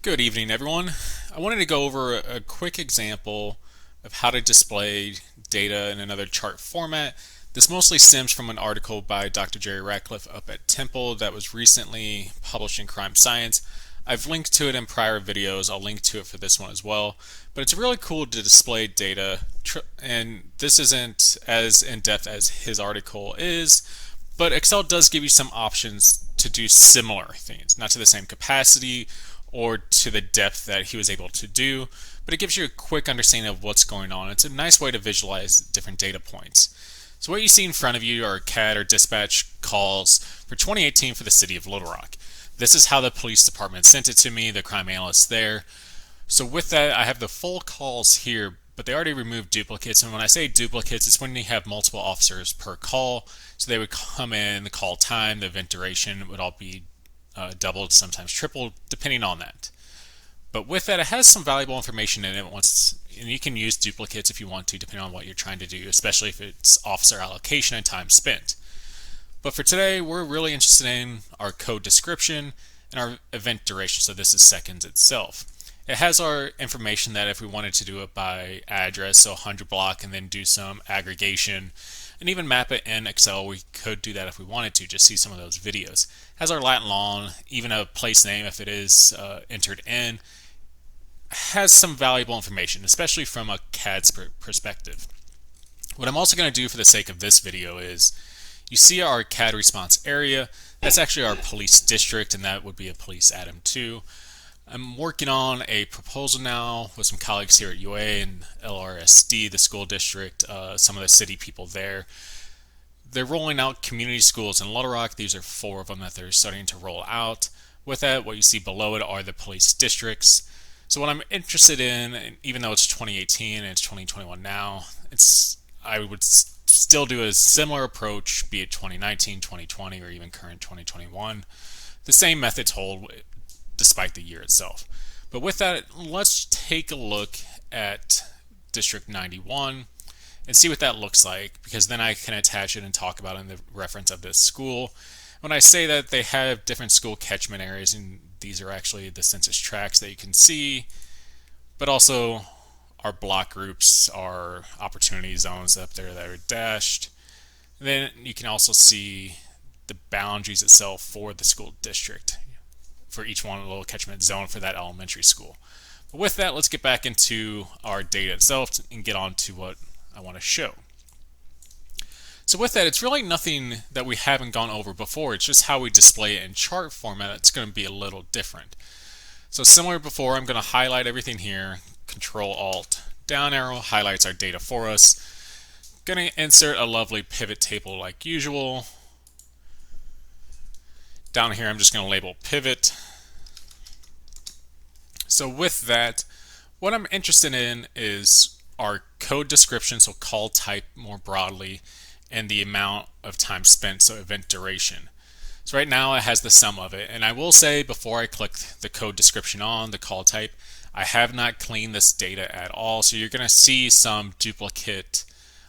Good evening, everyone. I wanted to go over a quick example of how to display data in another chart format. This mostly stems from an article by Dr. Jerry Ratcliffe up at Temple that was recently published in Crime Science. I've linked to it in prior videos. I'll link to it for this one as well. But it's really cool to display data, and this isn't as in-depth as his article is, but Excel does give you some options to do similar things, not to the same capacity or to the depth that he was able to do, but it gives you a quick understanding of what's going on. It's a nice way to visualize different data points. So what you see in front of you are CAD or dispatch calls for 2018 for the city of Little Rock. This is how the police department sent it to me, the crime analyst there. So with that, I have the full calls here, but they already removed duplicates. And when I say duplicates, it's when you have multiple officers per call. So they would come in, the call time, the event duration would all be doubled, sometimes tripled, depending on that. But with that, it has some valuable information in it and you can use duplicates if you want to, depending on what you're trying to do, especially if it's officer allocation and time spent. But for today, we're really interested in our code description and our event duration, so this is seconds itself. It has our information that if we wanted to do it by address, so 100 block, and then do some aggregation, and even map it in Excel, we could do that if we wanted to, just see some of those videos. It has our lat and long, even a place name if it is entered in. Has some valuable information, especially from a CAD perspective. What I'm also going to do for the sake of this video is, you see our CAD response area. That's actually our police district, and that would be a police atom 2. I'm working on a proposal now with some colleagues here at UA and LRSD, the school district, some of the city people there. They're rolling out community schools in Little Rock. These are 4 of them that they're starting to roll out. With that, what you see below it are the police districts. So what I'm interested in, even though it's 2018 and it's 2021 now, I would still do a similar approach, be it 2019, 2020, or even current 2021. The same methods hold despite the year itself. But with that, let's take a look at District 91 and see what that looks like, because then I can attach it and talk about it in the reference of this school. When I say that they have different school catchment areas, and these are actually the census tracts that you can see, but also our block groups, our opportunity zones up there that are dashed. Then you can also see the boundaries itself for the school district, for each one, a little catchment zone for that elementary school. But with that, let's get back into our data itself and get on to what I want to show. So with that, it's really nothing that we haven't gone over before. It's just how we display it in chart format. It's going to be a little different. So similar to before, I'm going to highlight everything here. Control Alt down arrow highlights our data for us. Going to insert a lovely pivot table like usual. Down here, I'm just going to label pivot. So with that, what I'm interested in is our code description, so call type more broadly, and the amount of time spent, so event duration. So right now it has the sum of it, and I will say before I click the code description on the call type, I have not cleaned this data at all, so you're going to see some duplicate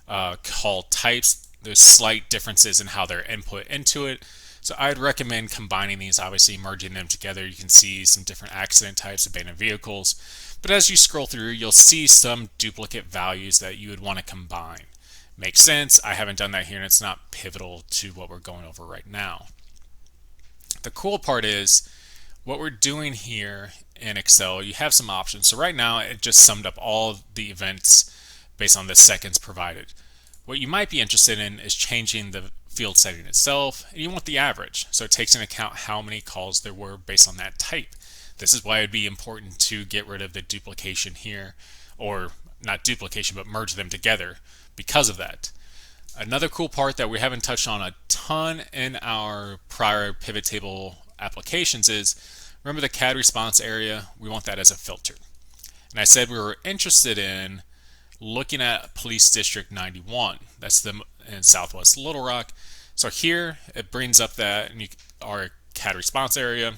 call types. There's slight differences in how they're input into it. So I'd recommend combining these, obviously merging them together. You can see some different accident types, abandoned vehicles. But as you scroll through, you'll see some duplicate values that you would want to combine. Makes sense. I haven't done that here, and it's not pivotal to what we're going over right now. The cool part is what we're doing here in Excel, you have some options. So right now, it just summed up all the events based on the seconds provided. What you might be interested in is changing the field setting itself, and you want the average, so it takes into account how many calls there were based on that type. This is why it'd be important to get rid of the duplication here, or not duplication, but merge them together because of that. Another cool part that we haven't touched on a ton in our prior pivot table applications is, remember the CAD response area? We want that as a filter. And I said we were interested in looking at Police District 91. That's in Southwest Little Rock. So here it brings up that and our CAD response area.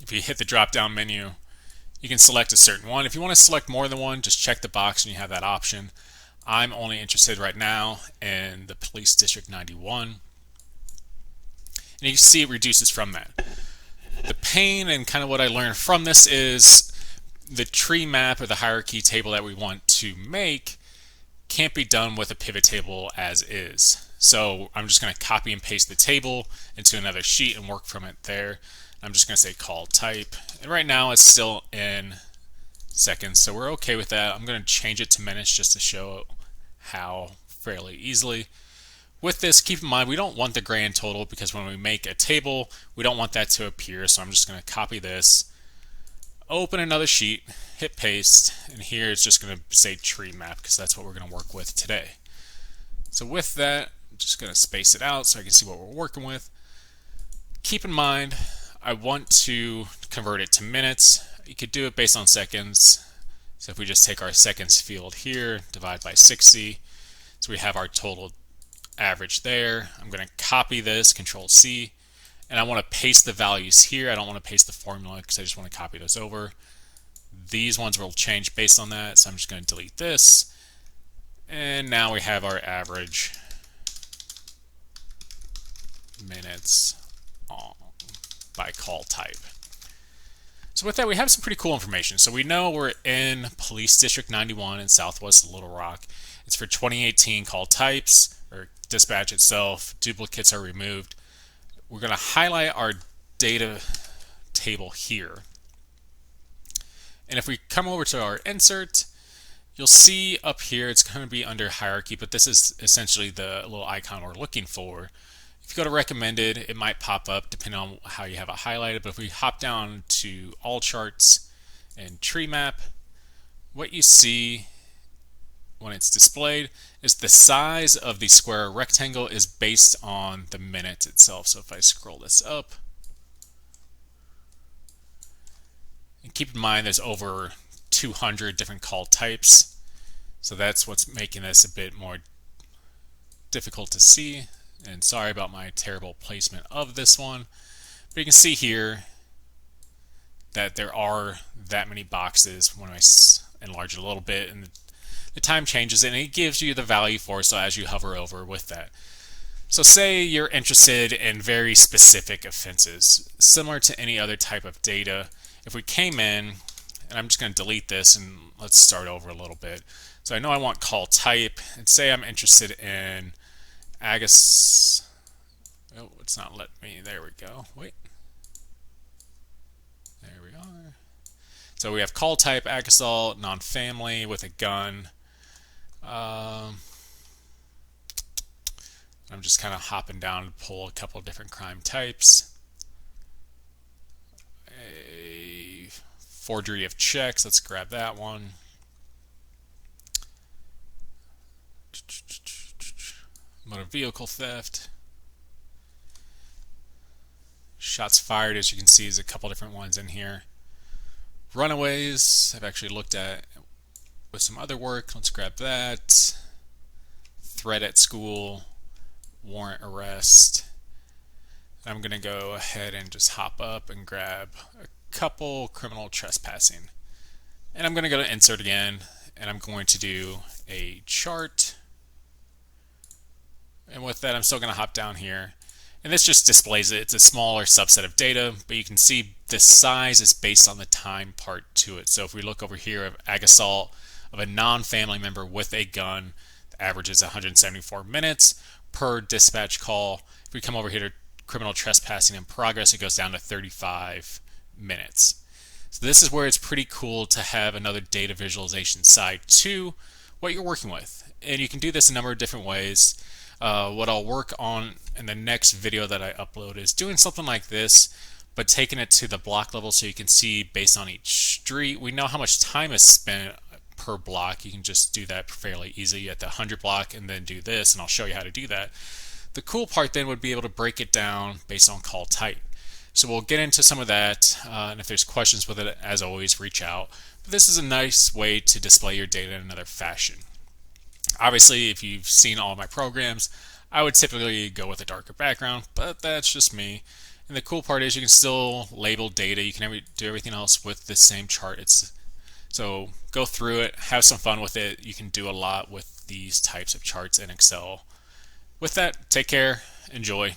If you hit the drop down menu, you can select a certain one. If you want to select more than one, just check the box and you have that option. I'm only interested right now in the Police District 91. And you can see it reduces from that. The pain and kind of what I learned from this is the tree map or the hierarchy table that we want to make can't be done with a pivot table as is. So I'm just going to copy and paste the table into another sheet and work from it there. I'm just going to say call type. And right now it's still in seconds, so we're okay with that. I'm going to change it to minutes just to show how fairly easily. With this, keep in mind we don't want the grand total because when we make a table, we don't want that to appear. So I'm just going to copy this, open another sheet, hit paste, and here it's just going to say tree map because that's what we're going to work with today. So with that, I'm just going to space it out so I can see what we're working with. Keep in mind, I want to convert it to minutes. You could do it based on seconds. So if we just take our seconds field here, divide by 60, so we have our total average there. I'm going to copy this, Control C, and I want to paste the values here. I don't want to paste the formula because I just want to copy those over. These ones will change based on that, so I'm just going to delete this. And now we have our average minutes by call type. So with that, we have some pretty cool information. So we know we're in Police District 91 in Southwest Little Rock. It's for 2018 call types, or dispatch itself. Duplicates are removed. We're going to highlight our data table here. And if we come over to our insert, you'll see up here it's going to be under hierarchy, but this is essentially the little icon we're looking for. If you go to recommended, it might pop up depending on how you have it highlighted. But if we hop down to all charts and Treemap, what you see when it's displayed is the size of the square rectangle is based on the minute itself. So if I scroll this up, and keep in mind there's over 200 different call types. So that's what's making this a bit more difficult to see. And sorry about my terrible placement of this one. But you can see here that there are that many boxes when I enlarge it a little bit, and the time changes and it gives you the value for it, so as you hover over with that. So say you're interested in very specific offenses, similar to any other type of data. If we came in, and I'm just going to delete this and let's start over a little bit. So I know I want call type, and say I'm interested in oh, it's not letting me. There we go. Wait. There we are. So we have call type, ag assault, non-family with a gun. I'm just kind of hopping down to pull a couple different crime types. A forgery of checks. Let's grab that one. Motor vehicle theft. Shots fired, as you can see, is a couple different ones in here. Runaways, I've actually looked at with some other work. Let's grab that. Threat at school, warrant arrest. I'm going to go ahead and just hop up and grab a couple criminal trespassing. And I'm going to go to insert again, and I'm going to do a chart. And with that, I'm still going to hop down here. And this just displays it. It's a smaller subset of data, but you can see the size is based on the time part to it. So if we look over here of ag assault of a non-family member with a gun, the average is 174 minutes per dispatch call. If we come over here to criminal trespassing in progress, it goes down to 35 minutes. So this is where it's pretty cool to have another data visualization side to what you're working with. And you can do this a number of different ways. What I'll work on in the next video that I upload is doing something like this, but taking it to the block level so you can see based on each street. We know how much time is spent per block. You can just do that fairly easy at the 100 block and then do this, and I'll show you how to do that. The cool part then would be able to break it down based on call type. So we'll get into some of that, and if there's questions with it, as always, reach out. But this is a nice way to display your data in another fashion. Obviously, if you've seen all of my programs, I would typically go with a darker background, but that's just me. And the cool part is you can still label data. You can do everything else with the same chart. So go through it, have some fun with it. You can do a lot with these types of charts in Excel. With that, take care, enjoy.